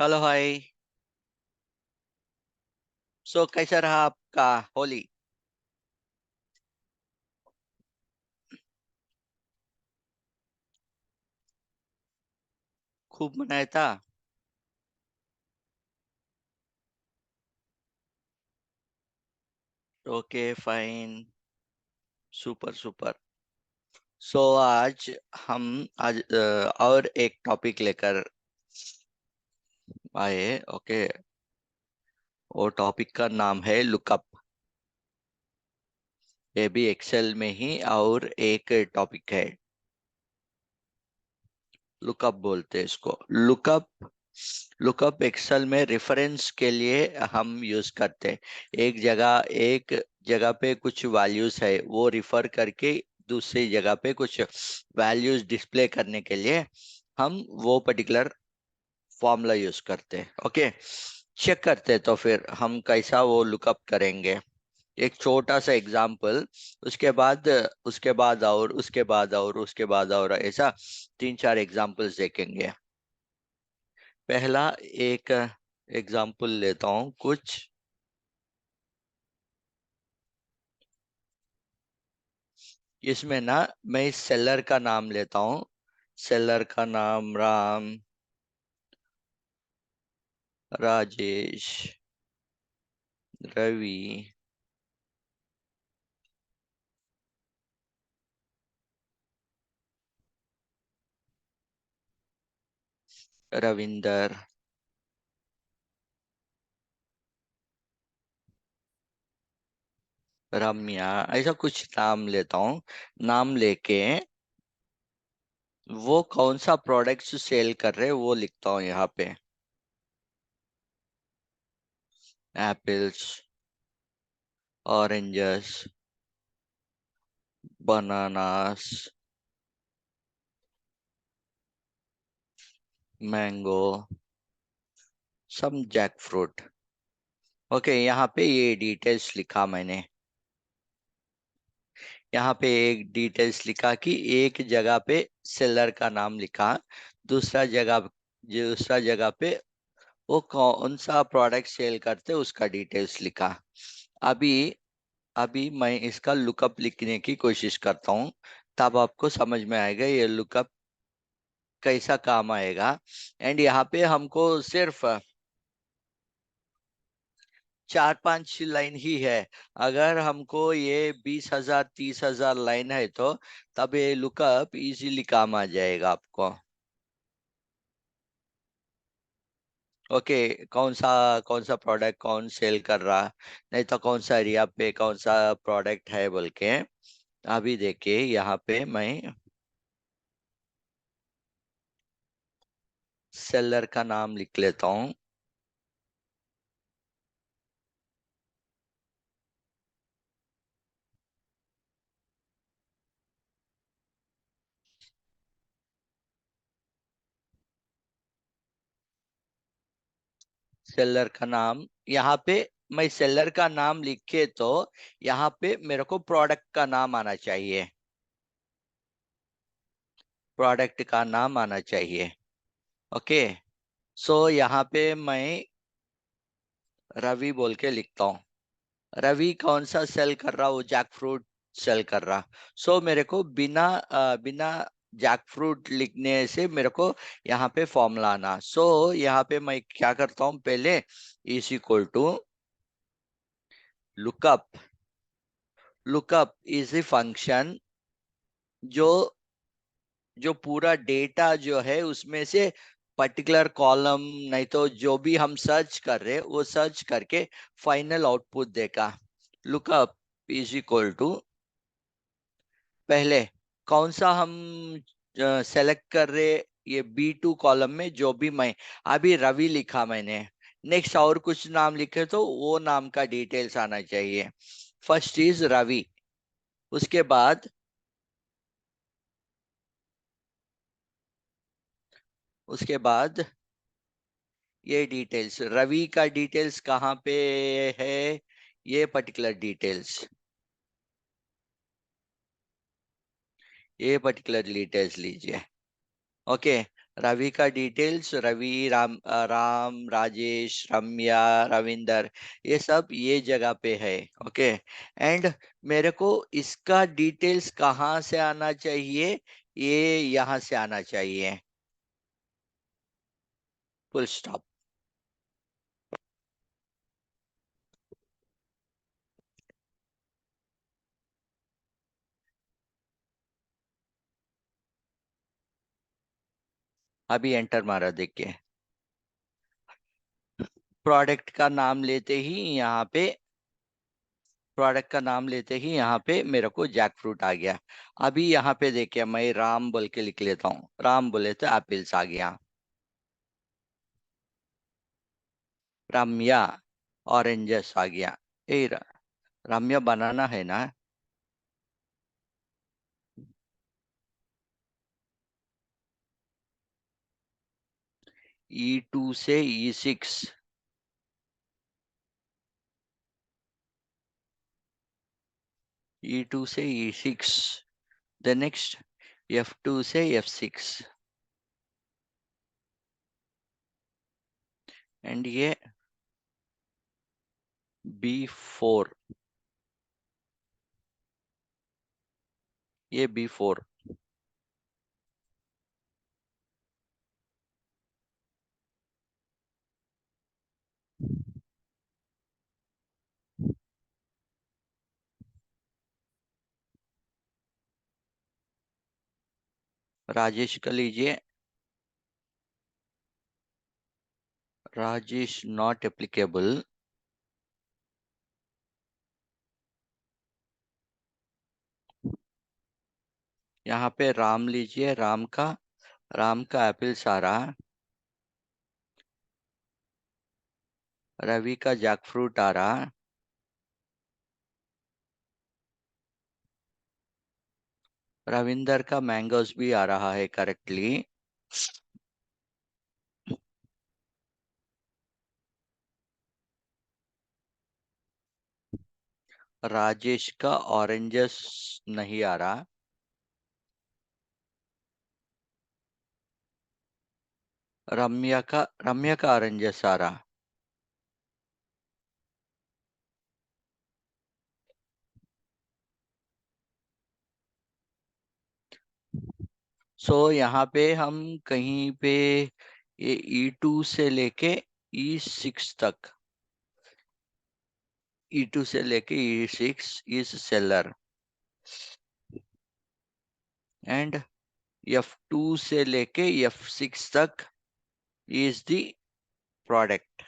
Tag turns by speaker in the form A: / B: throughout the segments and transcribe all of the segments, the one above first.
A: Hello भाई। कैसा रहा आपका होली? खूब मनाया था। Okay fine. Super super. आज हम आज और एक टॉपिक लेकर आए। ओके। वो टॉपिक का नाम है लुकअप। ये भी एक्सेल में ही और एक टॉपिक है। लुकअप बोलते हैं इसको। लुकअप लुकअप एक्सेल में रेफरेंस के लिए हम यूज करते हैं। एक जगह पे कुछ वैल्यूज है वो रिफर करके दूसरी जगह पे कुछ वैल्यूज डिस्प्ले करने के लिए हम वो पर्टिकुलर फॉर्मूला यूज करते हैं। ओके। चेक करते हैं तो फिर हम कैसा वो लुकअप करेंगे। एक छोटा सा एग्जाम्पल। उसके बाद और ऐसा तीन चार एग्जाम्पल्स देखेंगे। पहला एक एग्जाम्पल लेता हूँ कुछ। इसमें ना मैं इस सेलर का नाम लेता हूँ। सेलर का नाम राम, राजेश, रवि, रविंदर, रम्या, ऐसा कुछ नाम लेता हूँ। नाम लेके वो कौन सा प्रोडक्ट सेल कर रहे हैं वो लिखता हूँ यहाँ पे। एप्पल्स, ऑरेंजेस, बनानास, मैंगो, सम जैक फ्रूट। ओके, यहाँ पे ये डिटेल्स लिखा मैंने। यहाँ पे एक डिटेल्स लिखा कि एक जगह पे सेलर का नाम लिखा। दूसरा जगह दूसरा जगह पे वो कौन सा प्रोडक्ट सेल करते उसका डिटेल्स लिखा। अभी अभी मैं इसका लुकअप लिखने की कोशिश करता हूँ। तब आपको समझ में आएगा ये लुकअप कैसा काम आएगा। एंड यहाँ पे हमको सिर्फ चार पांच लाइन ही है। अगर हमको ये 20,000 30,000 लाइन है तो तब ये लुकअप इजीली काम आ जाएगा आपको। ओके। कौन सा प्रोडक्ट कौन सेल कर रहा, नहीं तो कौन सा एरिया पे कौन सा प्रोडक्ट है बोल के। अभी देखिए यहाँ पे मैं सेलर का नाम लिख लेता हूँ। सेलर का नाम यहाँ पे मैं सेलर का नाम लिखे तो यहाँ पे मेरे को प्रोडक्ट का नाम आना चाहिए। प्रोडक्ट का नाम आना चाहिए। ओके। यहाँ पे मैं रवि बोल के लिखता हूँ। रवि कौन सा सेल कर रहा, वो जैक फ्रूट सेल कर रहा। मेरे को बिना जैक फ्रूट लिखने से मेरे को यहाँ पे फॉर्मूला आना। यहाँ पे मैं क्या करता हूँ पहले, is equal to lookup. Lookup is a function जो जो पूरा डेटा जो है उसमें से पर्टिकुलर कॉलम, नहीं तो जो भी हम सर्च कर रहे हैं वो सर्च करके फाइनल आउटपुट देगा। लुकअप इज इक्वल टू पहले कौन सा हम सेलेक्ट कर रहे, ये B2 कॉलम में जो भी मैं अभी रवि लिखा मैंने। नेक्स्ट और कुछ नाम लिखे तो वो नाम का डिटेल्स आना चाहिए। First is Ravi. उसके बाद उसके बाद ये डिटेल्स, रवि का डिटेल्स कहाँ पे है, ये पर्टिकुलर डिटेल्स, ये पर्टिकुलर डिटेल्स लीजिए। ओके। रवि का डिटेल्स, रवि, राम, राजेश, रम्या, रविंदर, ये सब ये जगह पे है। ओके। एंड मेरे को इसका डिटेल्स कहाँ से आना चाहिए? ये यहाँ से आना चाहिए। Full stop. अभी एंटर मारा, देखिए। प्रोडक्ट का नाम लेते ही यहाँ पे, प्रोडक्ट का नाम लेते ही यहाँ पे मेरे को जैक फ्रूट आ गया। अभी यहाँ पे देखिए, मैं राम बोल के लिख लेता हूँ, राम बोले तो एप्पल्स आ गया। रम्या, ऑरेंजेस आ गया। रम्या बनाना है ना? E2 से E6, E2 से E6, द नेक्स्ट F2 से F6, एंड ये B4, ये B4। राजेश का लीजिए। Rajesh not applicable. यहाँ पे राम लीजिए, राम का एप्पल सारा। रवि का जैक फ्रूट आ रहा। रविंदर का मैंगोस भी आ रहा है करेक्टली। राजेश का ऑरेंजेस नहीं आ रहा। रम्या का ऑरेंजेस आ रहा। यहाँ पे हम कहीं पे ये E2 से लेके E6 तक, E2 से लेके E6 is seller, and F2 से लेके F6 तक इज द प्रोडक्ट,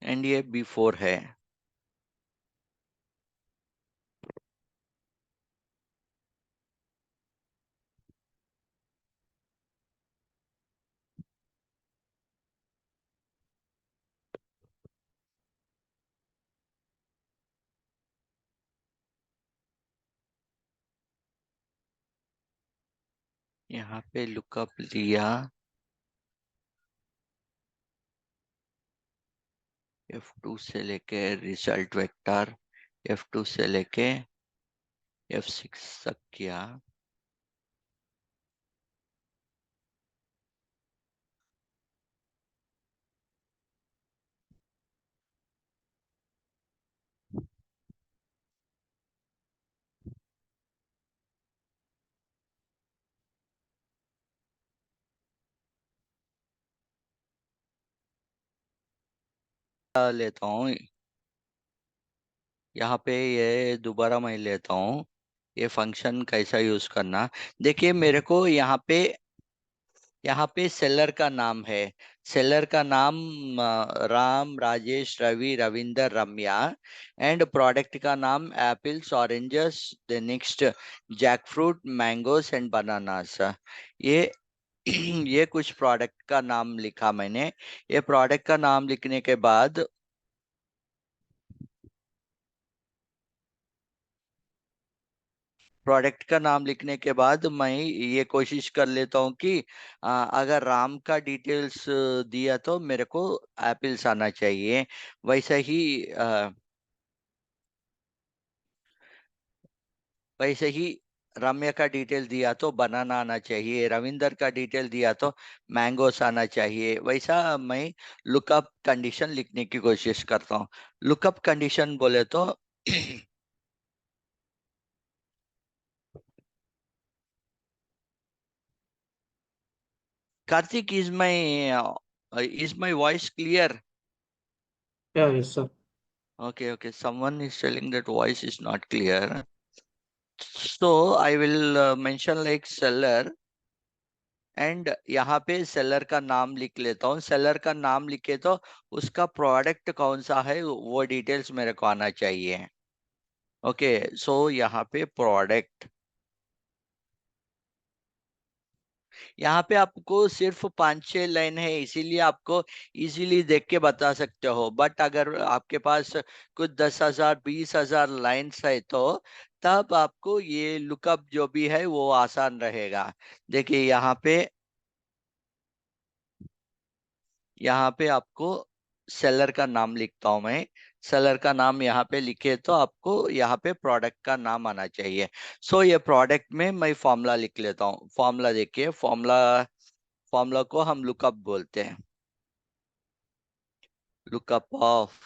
A: एंड ये B4 है। यहाँ पे लुकअप लिया, F2 से लेके रिजल्ट वेक्टर, F2 से लेके F6 तक किया। लेता हूँ यहाँ पे, ये दोबारा मैं लेता हूँ, ये फंक्शन कैसा यूज करना। देखिए मेरे को यहाँ पे सेलर का नाम है, सेलर का नाम राम, राजेश, रवि, रविंदर, रम्या, एंड प्रोडक्ट का नाम apples, oranges, the next jackfruit, mangoes and bananas. ये ये कुछ प्रोडक्ट का नाम लिखा मैंने। ये प्रोडक्ट का नाम लिखने के बाद, प्रोडक्ट का नाम लिखने के बाद मैं ये कोशिश कर लेता हूँ कि अगर राम का डिटेल्स दिया तो मेरे को एप्पल्स आना चाहिए। वैसा ही वैसे ही रम्या का डिटेल दिया तो बनाना आना चाहिए, रविंदर का डिटेल दिया तो मैंगोस आना चाहिए। वैसा मैं लुकअप कंडीशन लिखने की कोशिश करता हूँ। लुकअप कंडीशन बोले तो Kartik, is my voice clear?
B: Yeah, yes, sir.
A: Okay, okay. Someone is telling that voice is not clear. So I will mention like seller, and यहाँ पे सेलर का नाम लिख लेता हूँ। सेलर का नाम लिखे तो उसका प्रोडक्ट कौन सा है वो डिटेल्स मेरे को आना चाहिए। ओके, सो यहाँ पे प्रोडक्ट, यहाँ पे आपको सिर्फ 5-6 लाइन है इसीलिए आपको इजीली देख के बता सकते हो। बट अगर आपके पास कुछ 10,000 20,000 लाइन्स है तो तब आपको ये लुकअप जो भी है वो आसान रहेगा। देखिए यहाँ पे आपको सेलर का नाम लिखता हूं मैं। सेलर का नाम यहाँ पे लिखे तो आपको यहाँ पे प्रोडक्ट का नाम आना चाहिए। सो ये प्रोडक्ट में मैं फॉर्मूला लिख लेता हूँ। फॉर्मूला देखिए, फॉर्मूला फॉर्मूला को हम लुकअप बोलते हैं। Lookup of,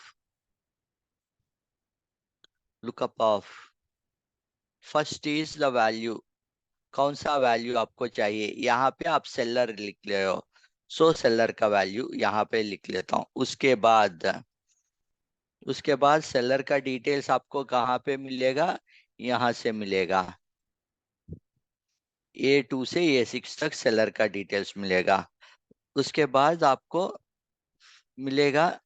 A: lookup of first is the value. कौन सा वैल्यू आपको चाहिए, यहाँ पे आप सेलर लिख ले हो। सो सेलर का वैल्यू यहाँ पे लिख लेता हूँ। उसके बाद सेलर का डिटेल्स आपको कहाँ पे मिलेगा, यहाँ से मिलेगा। A2 से A6 तक सेलर का डिटेल्स मिलेगा। उसके बाद आपको मिलेगा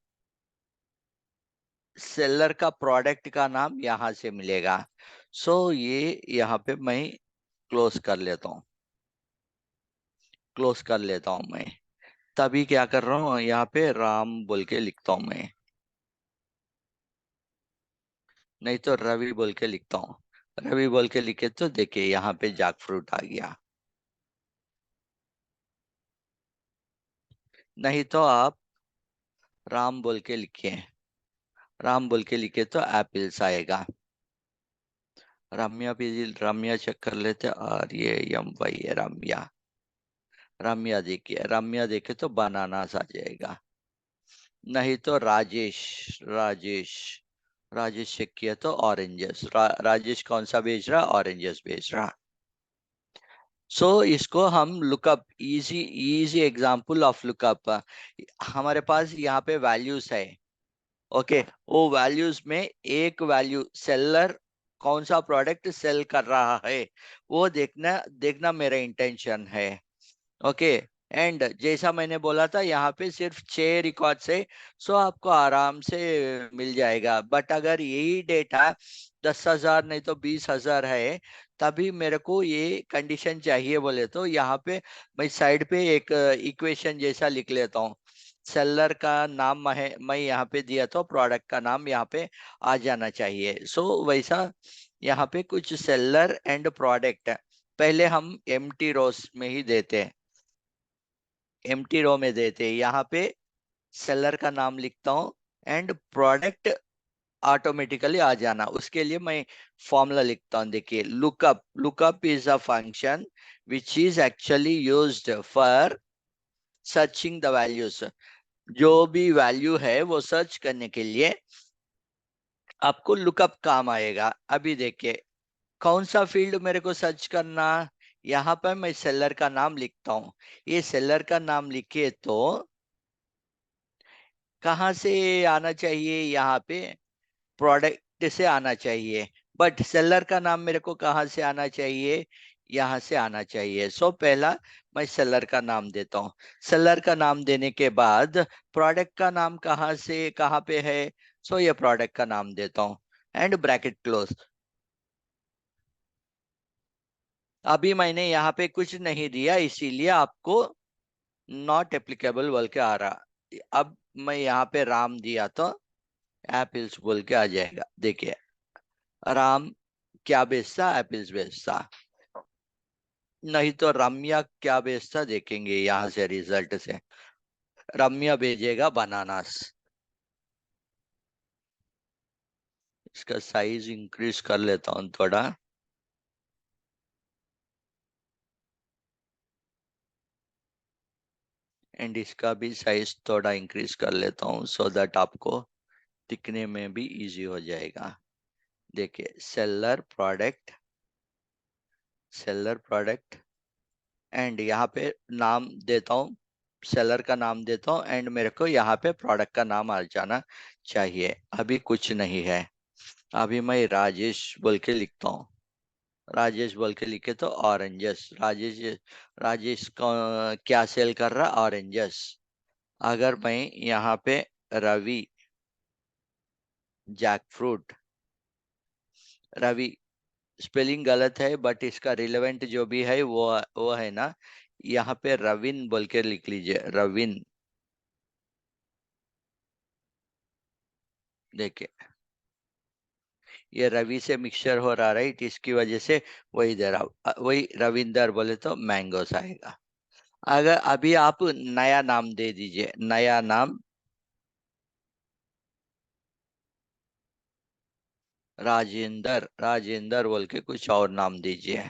A: सेलर का प्रोडक्ट का नाम, यहाँ से मिलेगा। सो ये यहाँ पे मैं क्लोज कर लेता हूँ, क्लोज कर लेता हूँ मैं। तभी क्या कर रहा हूँ, यहाँ पे राम बोल के लिखता हूँ मैं, नहीं तो रवि बोल के लिखता हूँ। रवि बोल के लिखे तो देखिए यहाँ पे जैक फ्रूट आ गया। नहीं तो आप राम बोल के लिखिए, राम बोल के लिखे तो एप्पल्स आएगा। रम्या भी, रम्या चेक कर लेते, और ये यम वही है रम्या। रम्या देखिए, रम्या देखे तो बनानास आ जाएगा। नहीं तो राजेश, राजेश राजेश चेक किया तो ऑरेंजेस। राजेश कौन सा बेच रहा, ऑरेंजेस बेच रहा। सो इसको हम lookup, easy easy example of lookup. हमारे पास यहाँ पे वैल्यूज है। ओके, वो वैल्यूज में एक वैल्यू सेलर कौन सा प्रोडक्ट सेल कर रहा है वो देखना देखना मेरा इंटेंशन है। ओके, एंड जैसा मैंने बोला था यहाँ पे सिर्फ 6 रिकॉर्ड्स है। सो आपको आराम से मिल जाएगा। बट अगर यही डेटा 10,000 नहीं तो 20,000 है तभी मेरे को ये कंडीशन चाहिए बोले तो यहाँ पे मैं साइड पे एक इक्वेशन जैसा लिख लेता हूँ। सेलर का नाम है मैं यहाँ पे दिया तो प्रोडक्ट का नाम यहाँ पे आ जाना चाहिए। सो वैसा यहाँ पे कुछ सेलर एंड प्रोडक्ट पहले हम एम्प्टी रोस में ही देते हैं, एम्प्टी रो में देते हैं। यहाँ पे सेलर का नाम लिखता हूँ एंड प्रोडक्ट ऑटोमेटिकली आ जाना। उसके लिए मैं फॉर्मूला लिखता हूँ। देखिए lookup, lookup is a function which is actually used for searching the values. जो भी वैल्यू है वो सर्च करने के लिए आपको लुकअप काम आएगा। अभी देखिए कौन सा फील्ड मेरे को सर्च करना, यहाँ पर मैं सेलर का नाम लिखता हूँ। ये सेलर का नाम लिखे तो कहाँ से आना चाहिए, यहाँ पे प्रोडक्ट से आना चाहिए। बट सेलर का नाम मेरे को कहाँ से आना चाहिए, यहाँ से आना चाहिए। सो पहला मैं सेलर का नाम देता हूँ। सेलर का नाम देने के बाद प्रोडक्ट का नाम कहाँ से कहाँ पे है, सो ये प्रोडक्ट का नाम देता हूँ एंड ब्रैकेट क्लोज। अभी मैंने यहाँ पे कुछ नहीं दिया इसीलिए आपको नॉट एप्लीकेबल बोल के आ रहा। अब मैं यहाँ पे राम दिया तो एप्पल्स बोल के आ जाएगा। देखिए राम क्या बेचता, एप्पल्स बेचता। नहीं तो रम्या क्या बेचता, देखेंगे यहाँ से रिजल्ट से। रम्या भेजेगा बनानास। इसका साइज इंक्रीज कर लेता हूँ थोड़ा। एंड इसका भी साइज थोड़ा इंक्रीज कर लेता हूँ सो दैट आपको दिखने में भी इजी हो जाएगा। देखिए, सेलर प्रोडक्ट एंड यहाँ पे नाम देता हूँ, सेलर का नाम देता हूँ एंड मेरे को यहाँ पे प्रोडक्ट का नाम आ जाना चाहिए। अभी कुछ नहीं है, अभी मैं राजेश बोल के लिखता हूँ। राजेश बोल के लिखे तो ऑरेंजस, राजेश, राजेश क्या सेल कर रहा, ऑरेंजस। अगर मैं यहाँ पे Ravi, jackfruit, Ravi, spelling गलत है बट इसका रिलेवेंट जो भी है वो है ना, यहाँ पे रविन बोल के लिख लीजिए, रविन। देखिए, ये रवि से मिक्सचर हो रहा, राइट, इसकी वजह से वही दे रहा, वही रविंदर बोले तो मैंगोस आएगा। अगर अभी आप नया नाम दे दीजिए, नया नाम राजेंद्र, राजेंद्र बोल के कुछ और नाम दीजिए,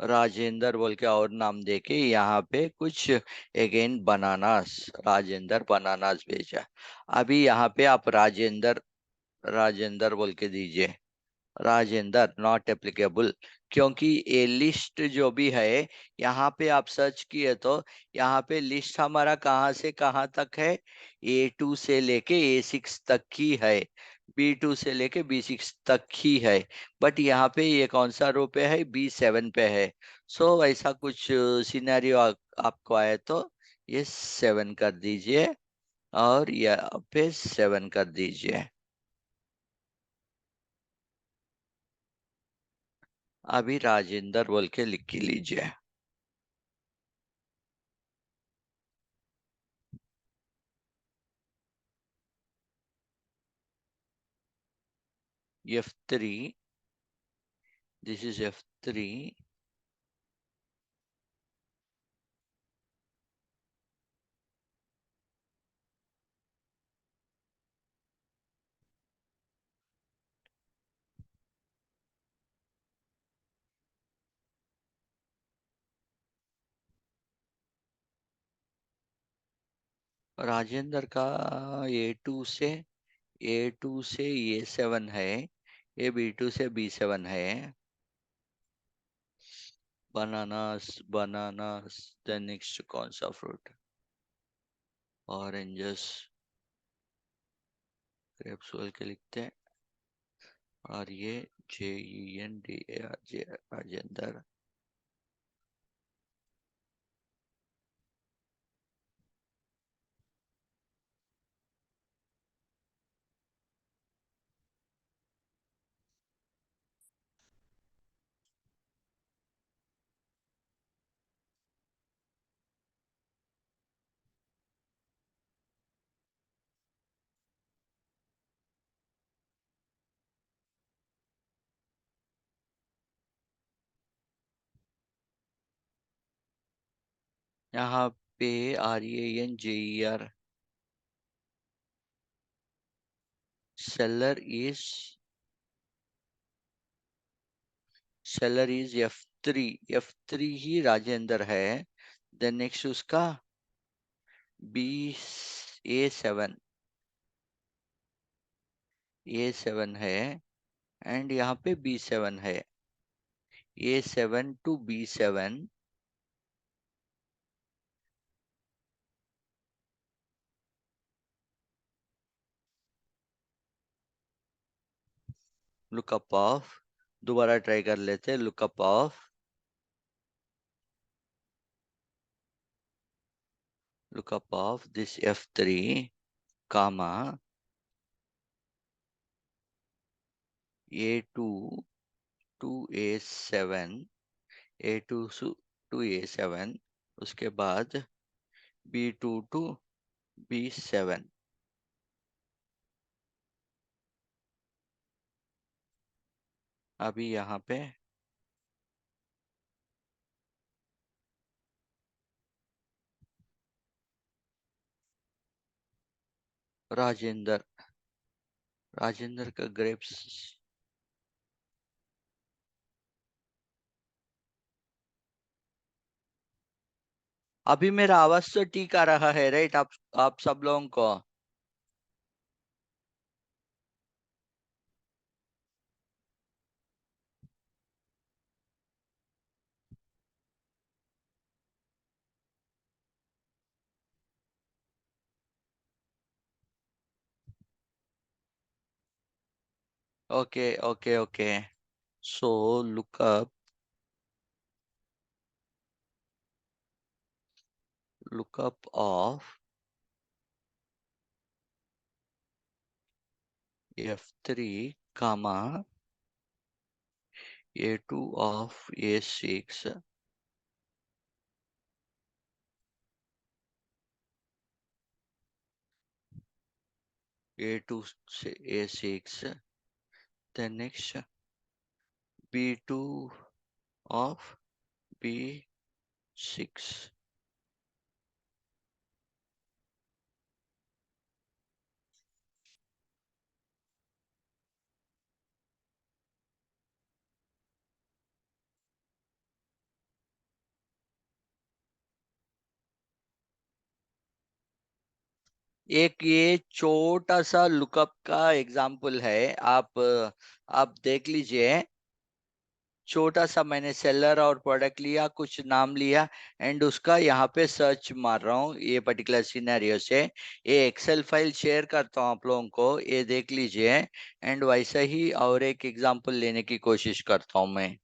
A: राजेंद्र बोल के और नाम देके यहाँ पे कुछ अगेन बनानास, राजेंद्र बनानास भेजा। अभी यहाँ पे आप राजेंद्र, राजेंद्र बोल के दीजिए, राजेंद्र नॉट एप्लीकेबल, क्योंकि ये लिस्ट जो भी है, यहाँ पे आप सर्च किए तो यहाँ पे लिस्ट हमारा कहाँ से कहाँ तक है, A2 से लेके A6 तक की है, B2 से लेके B6 तक ही है। बट यहाँ पे ये कौन सा रो पे है, B7 पे है। सो ऐसा कुछ सिनेरियो आपको आए तो ये 7 कर दीजिए और यहाँ पे 7 कर दीजिए। अभी राजेंद्र बोल के लिख लीजिए। F3, this is F3। Rajendra का A2 से A7 है, ये B2 से B7 है। बनानास, बनानास, देन नेक्स्ट कौन सा फ्रूट, ऑरेंजस, ग्रेप्स बोल के लिखते हैं। और ये JENDAR, राजेंद्र। यहाँ पे RANGER, seller is, seller is F3, F3 ही राजेंद्र है। देन नेक्स्ट उसका B A7, A7 है एंड यहाँ पे B7 है, A7 to B7। Lookup of, दोबारा ट्राई कर लेते हैं, lookup of, lookup of this F3 comma A2 to A7, A2 to A7, उसके बाद B2 to B7। अभी यहाँ पे राजेंद्र, राजेंद्र का ग्रेप्स, अभी मेरा आवाज तो ठीक आ रहा है, राइट? आप सब लोगों को। Okay okay okay. So lookup of F3 comma A2 of A6, A2 से A6, then next B2 of B6। एक ये छोटा सा लुकअप का एग्जाम्पल है, आप देख लीजिए। छोटा सा मैंने सेलर और प्रोडक्ट लिया, कुछ नाम लिया, एंड उसका यहाँ पे सर्च मार रहा हूँ ये पर्टिकुलर सिनेरियो से। ये एक्सेल फाइल शेयर करता हूँ आप लोगों को, ये देख लीजिए। एंड वैसा ही और एक एग्जांपल लेने की कोशिश करता हूँ मैं।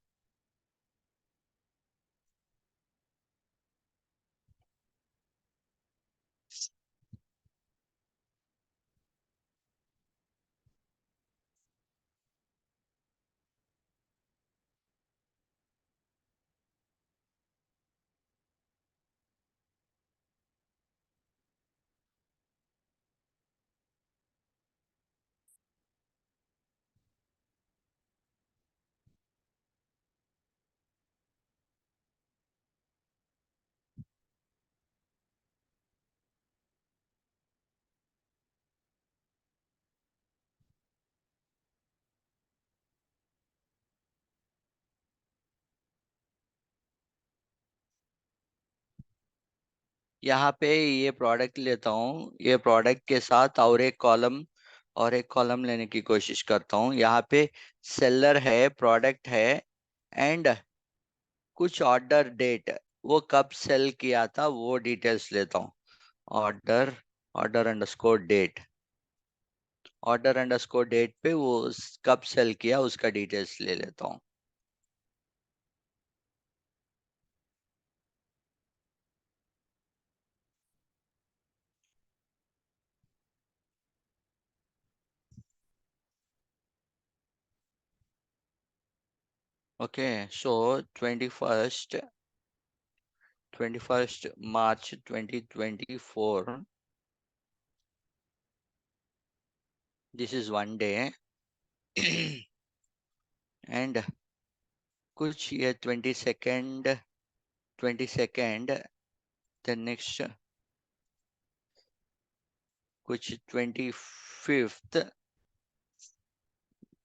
A: यहाँ पे ये प्रोडक्ट लेता हूँ, ये प्रोडक्ट के साथ और एक कॉलम लेने की कोशिश करता हूँ। यहाँ पे सेलर है, प्रोडक्ट है, एंड कुछ ऑर्डर डेट, वो कब सेल किया था वो डिटेल्स लेता हूँ। Order order underscore date, order underscore date पे वो कब सेल किया उसका डिटेल्स ले लेता हूँ। Okay. So 21st March 2024, this is one day. And कुछ ये 22nd, देन नेक्स्ट कुछ 25th,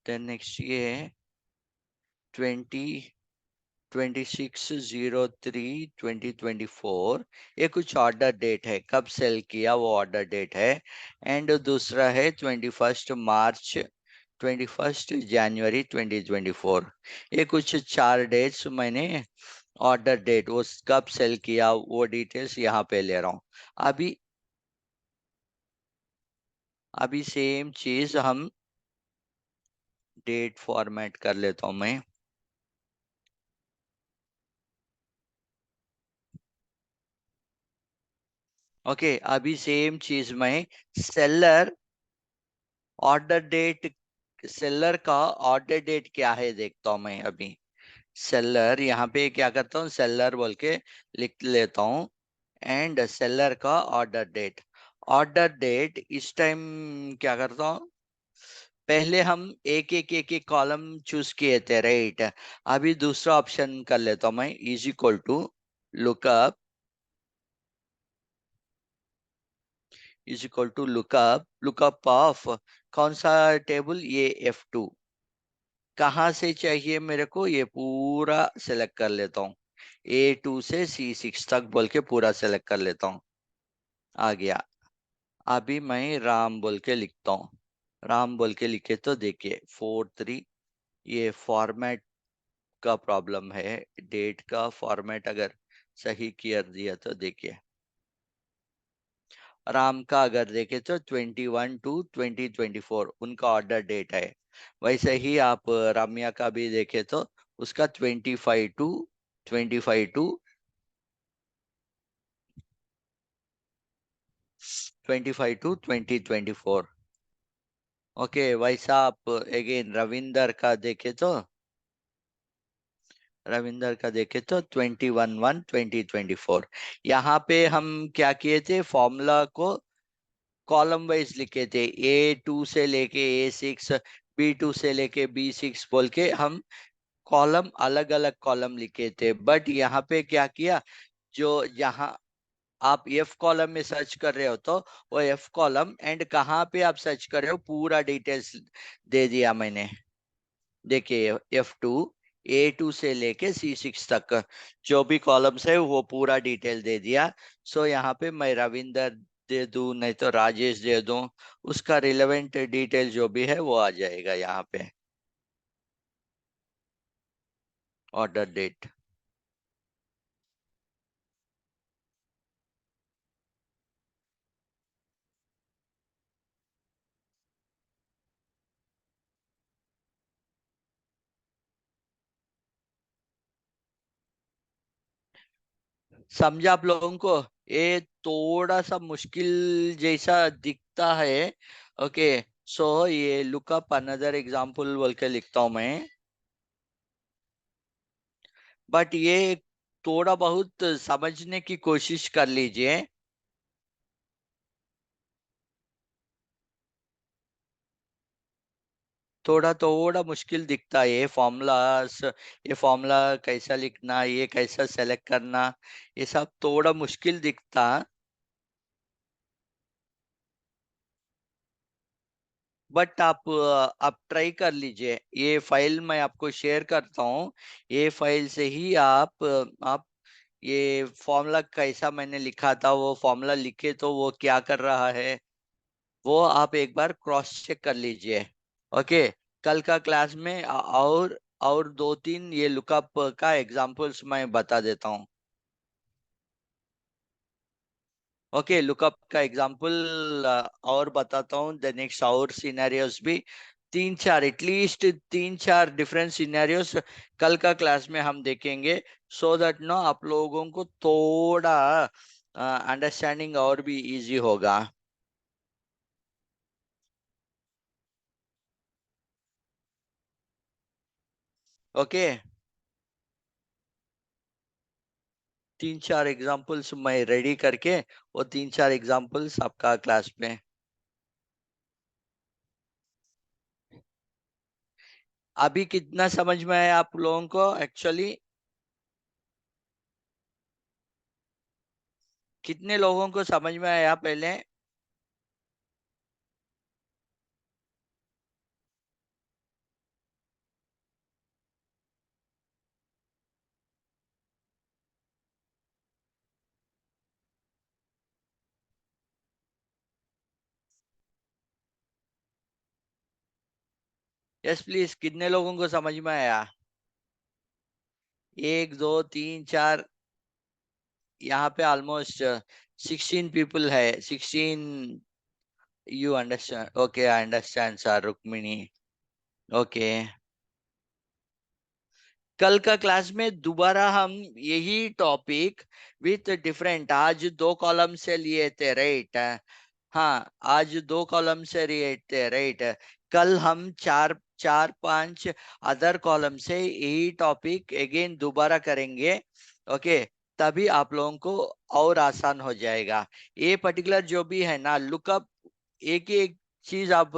A: देन नेक्स्ट ये 26/03/2024। ये कुछ ऑर्डर डेट है, कब सेल किया वो ऑर्डर डेट है। एंड दूसरा है 21st March, 21st January 2024। ये कुछ चार डेट्स मैंने ऑर्डर डेट, वो कब सेल किया वो डिटेल्स यहाँ पे ले रहा हूँ। अभी अभी सेम चीज हम डेट फॉर्मेट कर लेता हूँ मैं। ओके, अभी सेम चीज में सेलर ऑर्डर डेट, सेलर का ऑर्डर डेट क्या है देखता हूँ मैं अभी। सेलर यहाँ पे क्या करता हूँ, सेलर बोल के लिख लेता हूँ। एंड सेलर का ऑर्डर डेट इस टाइम क्या करता हूँ, पहले हम एक एक कॉलम चूज किए थे, राइट? अभी दूसरा ऑप्शन कर लेता हूँ मैं, is equal to lookup, lookup of कौन सा टेबल, ये F2। कहाँ से चाहिए मेरे को, ये पूरा सेलेक्ट कर लेता हूँ। A2 से C6 तक बोल के पूरा सेलेक्ट कर लेता हूँ। आ गया। अभी मैं राम बोल के लिखता हूँ। राम बोल के लिखे तो देखिए 4-3, ये फॉर्मेट का प्रॉब्लम है। डेट का फॉर्मेट अगर सही कर दिया तो देखिए, राम का अगर देखे तो 21/2/2024 उनका ऑर्डर डेट है। वैसे ही आप रम्या का भी देखे तो उसका 25/2/2024। ओके, वैसा आप अगेन रविंदर का देखे तो 21/1/2024। यहाँ पे हम क्या किए थे, फॉर्मूला को कॉलम वाइज लिखे थे। A2 से लेके A6, B2 से लेके B6 बोल के हम कॉलम अलग अलग कॉलम लिखे थे। बट यहाँ पे क्या किया, जो यहाँ आप F कॉलम में सर्च कर रहे हो तो वो F कॉलम एंड कहाँ पे आप सर्च कर रहे हो पूरा डिटेल्स दे दिया मैंने। देखिए F2, A2 से लेके C6 तक जो भी कॉलम्स है वो पूरा डिटेल दे दिया। सो यहाँ पे मैं रविंदर दे दूं, नहीं तो राजेश दे दूं, उसका रिलेवेंट डिटेल जो भी है वो आ जाएगा यहाँ पे। Order date. समझा आप लोगों को? ये थोड़ा सा मुश्किल जैसा दिखता है। ओके, सो ये लुकअप अनदर एग्जांपल बोल के लिखता हूं मैं। बट ये थोड़ा बहुत समझने की कोशिश कर लीजिए। थोड़ा थोड़ा मुश्किल दिखता है ये फॉर्मूलास, ये फॉर्मूला कैसा लिखना, ये कैसा सेलेक्ट करना, ये सब थोड़ा मुश्किल दिखता। बट आप ट्राई कर लीजिए। ये फाइल मैं आपको शेयर करता हूँ। ये फाइल से ही आप ये फॉर्मूला कैसा मैंने लिखा था, वो फॉर्मूला लिखे तो वो क्या कर रहा है, वो आप एक बार क्रॉस चेक कर लीजिए। ओके, कल का क्लास में और दो तीन ये लुकअप का एग्जांपल्स मैं बता देता हूँ। ओके, लुकअप का एग्जांपल और बताता हूँ। द नेक्स्ट और सिनेरियोस भी तीन चार, एटलीस्ट तीन चार डिफरेंट सिनेरियोस कल का क्लास में हम देखेंगे। सो दैट नो आप लोगों को थोड़ा अंडरस्टैंडिंग और भी इजी होगा। ओके, तीन चार एग्जांपल्स मैं रेडी करके वो तीन चार एग्जांपल्स आपका क्लास में। अभी कितना समझ में आया आप लोगों को एक्चुअली? कितने लोगों को समझ में आया पहले? यस प्लीज, कितने लोगों को समझ में आया? एक दो तीन चार, यहाँ पे ऑलमोस्ट 16 पीपल है। 16। You understand? Okay, I understand sir Rukmini. Okay, कल का क्लास में दोबारा हम यही टॉपिक विथ डिफरेंट, आज दो कॉलम से लिए थे राइट? हाँ, आज दो कॉलम से लिए थे राइट। कल हम चार चार पांच अदर कॉलम से यही टॉपिक अगेन दोबारा करेंगे। ओके, तभी आप लोगों को और आसान हो जाएगा। ये पर्टिकुलर जो भी है ना लुकअप, एक ही एक चीज आप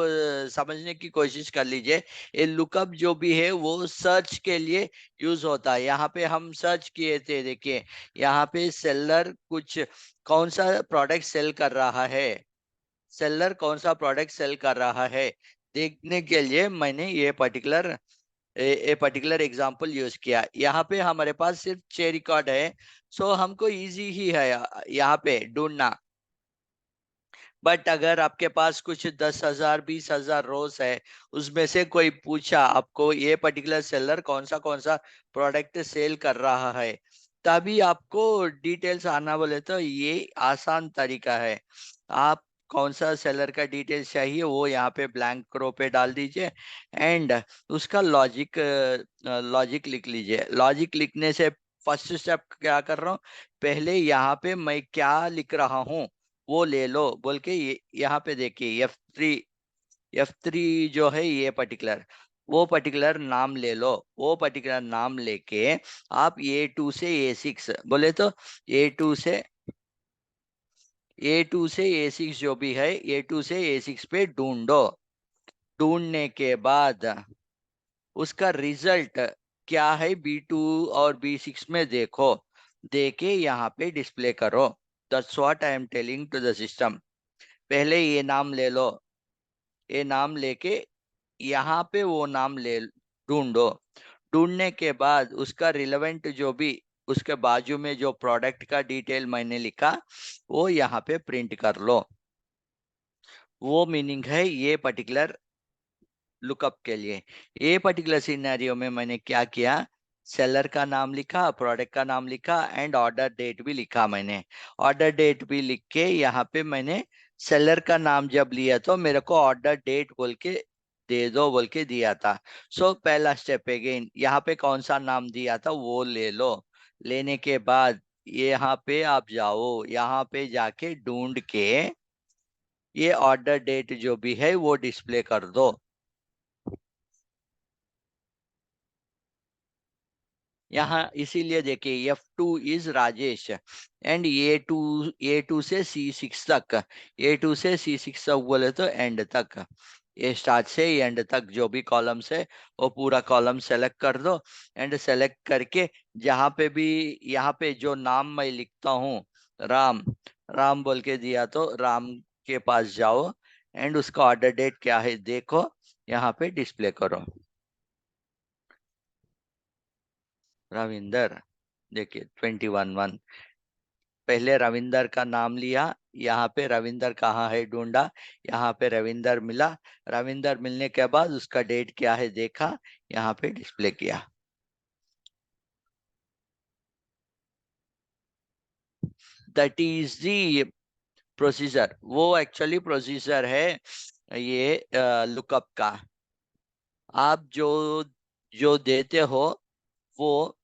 A: समझने की कोशिश कर लीजिए। ये लुकअप जो भी है वो सर्च के लिए यूज होता है। यहाँ पे हम सर्च किए थे, देखिए यहाँ पे सेलर कुछ कौन सा प्रोडक्ट सेल कर रहा है, सेलर कौन सा प्रोडक्ट सेल कर रहा है देखने के लिए मैंने ये particular a particular example use किया। यहाँ पे हमारे पास सिर्फ 6 रिकॉर्ड है, सो हमको इजी ही है यहाँ पे ढूंढना। बट अगर आपके पास कुछ 10,000 20,000 रोज है, उसमें से कोई पूछा आपको ये पर्टिकुलर सेलर कौन सा प्रोडक्ट सेल कर रहा है, तभी आपको डिटेल्स आना बोले तो ये आसान तरीका है। आप कौन सा सेलर का डिटेल्स चाहिए वो यहाँ पे ब्लैंक रो पे डाल दीजिए, एंड उसका लॉजिक लिख लीजिए। लॉजिक लिखने से फर्स्ट स्टेप क्या कर रहा हूँ, पहले यहाँ पे मैं क्या लिख रहा हूँ वो ले लो बोल के, ये यहाँ पे देखिए F3 जो है ये पर्टिकुलर, वो पर्टिकुलर नाम ले लो। वो पर्टिकुलर नाम लेके आप A2 से A6 बोले तो A2 से A2 से A6 जो भी है A2 से A6 पे ढूंढो। ढूंढने के बाद उसका रिजल्ट क्या है B2 और B6 में देखो, देके यहाँ पे डिस्प्ले करो। That's what I am telling to the system. पहले ये नाम ले लो, ये नाम लेके यहाँ पे वो नाम ले ढूंढो। ढूंढने के बाद उसका रिलेवेंट जो भी उसके बाजू में जो प्रोडक्ट का डिटेल मैंने लिखा वो यहाँ पे प्रिंट कर लो। वो मीनिंग है ये पर्टिकुलर लुकअप के लिए। ये पर्टिकुलर सिनेरियो में मैंने क्या किया, सेलर का नाम लिखा, प्रोडक्ट का नाम लिखा, एंड ऑर्डर डेट भी लिखा मैंने। ऑर्डर डेट भी लिख के यहाँ पे मैंने सेलर का नाम जब लिया तो मेरे को ऑर्डर डेट बोल के दे दो बोल के दिया था। सो पहला स्टेप अगेन यहाँ पे कौन सा नाम दिया था वो ले लो। लेने के बाद यहाँ पे आप जाओ, यहाँ पे जाके ढूंढ के ये ऑर्डर डेट जो भी है वो डिस्प्ले कर दो। यहाँ इसीलिए देखिए F2 is Rajesh, and A two से C6 तक, A2 से C6 तक बोले तो एंड तक, ये स्टार्ट से एंड तक जो भी कॉलम्स है वो पूरा कॉलम सेलेक्ट कर दो। एंड सेलेक्ट करके जहाँ पे भी यहाँ पे जो नाम मैं लिखता हूँ राम, राम बोल के दिया तो राम के पास जाओ, एंड उसका ऑर्डर डेट क्या है देखो, यहाँ पे डिस्प्ले करो रविंदर। देखिए 21 1, पहले रविंदर का नाम लिया, यहाँ पे रविंदर कहाँ है ढूंढा, यहाँ पे रविंदर मिला। रविंदर मिलने के बाद उसका डेट क्या है देखा, यहाँ पे डिस्प्ले किया। That is the procedure. वो एक्चुअली प्रोसीजर है ये लुकअप का। आप जो जो देते हो वो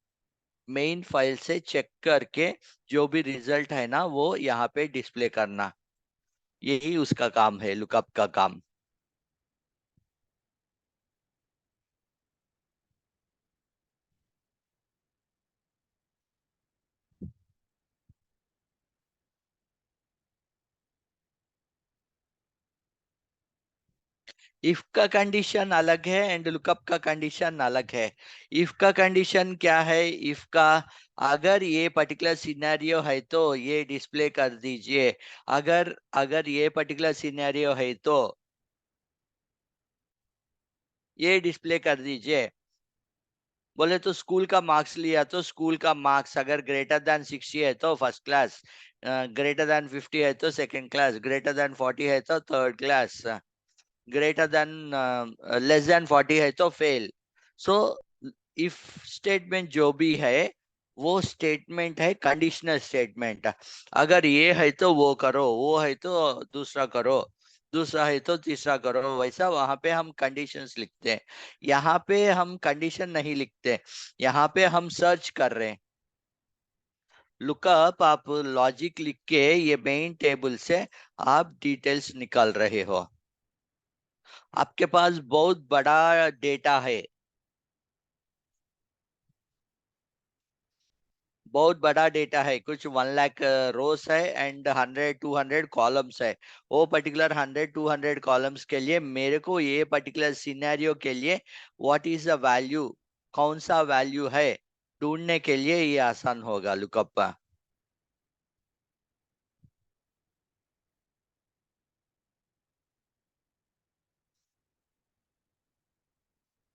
A: मेन फाइल से चेक करके जो भी रिजल्ट है ना वो यहाँ पे डिस्प्ले करना, यही उसका काम है लुकअप का काम। इफ का कंडीशन अलग है एंड लुकअप का कंडीशन अलग है। इफ का कंडीशन क्या है, इफ का अगर ये पर्टिकुलर सिनेरियो है तो ये डिस्प्ले कर दीजिए। अगर अगर ये पर्टिकुलर सिनेरियो है तो ये डिस्प्ले कर दीजिए। बोले तो स्कूल का मार्क्स लिया तो स्कूल का मार्क्स अगर ग्रेटर देन 60 है तो फर्स्ट क्लास, ग्रेटर देन 50 है तो सेकंड क्लास, ग्रेटर देन 40 है तो third class, greater than less than 40 है तो फेल। सो इफ स्टेटमेंट जो भी है वो स्टेटमेंट है कंडीशनल स्टेटमेंट। अगर ये है तो वो करो, वो है तो दूसरा करो, दूसरा है तो तीसरा करो, वैसा वहां पे हम कंडीशंस लिखते हैं। यहाँ पे हम कंडीशन नहीं लिखते, यहाँ पे हम सर्च कर रहे हैं। लुकअप आप लॉजिक लिख के ये मेन टेबल से आप डिटेल्स निकाल रहे हो। आपके पास बहुत बड़ा डेटा है, बहुत बड़ा डेटा है, कुछ 1 लाख रोज है एंड 100 200 कॉलम्स है। वो पर्टिकुलर 100 200 कॉलम्स के लिए मेरे को ये पर्टिकुलर सिनेरियो के लिए व्हाट इज द वैल्यू, कौन सा वैल्यू है ढूंढने के लिए ये आसान होगा लुकअप।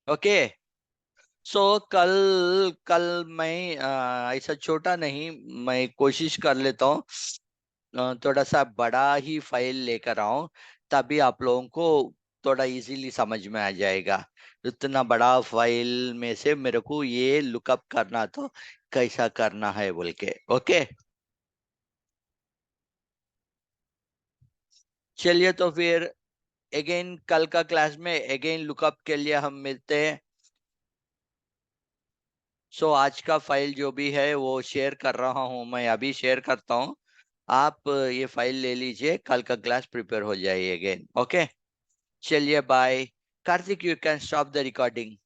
A: ओके। सो कल कल मैं ऐसा छोटा नहीं, मैं कोशिश कर लेता हूँ थोड़ा सा बड़ा ही फाइल लेकर आऊं, तभी आप लोगों को थोड़ा इजीली समझ में आ जाएगा। इतना बड़ा फाइल में से मेरे को ये लुकअप करना तो कैसा करना है बोल के। ओके, चलिए तो फिर अगेन कल का क्लास में अगेन लुकअप के लिए हम मिलते हैं। सो आज का फाइल जो भी है वो शेयर कर रहा हूँ, मैं अभी शेयर करता हूँ। आप ये फाइल ले लीजिए, कल का क्लास प्रिपेयर हो जाइए अगेन। ओके, चलिए bye. Kartik, you can stop the recording.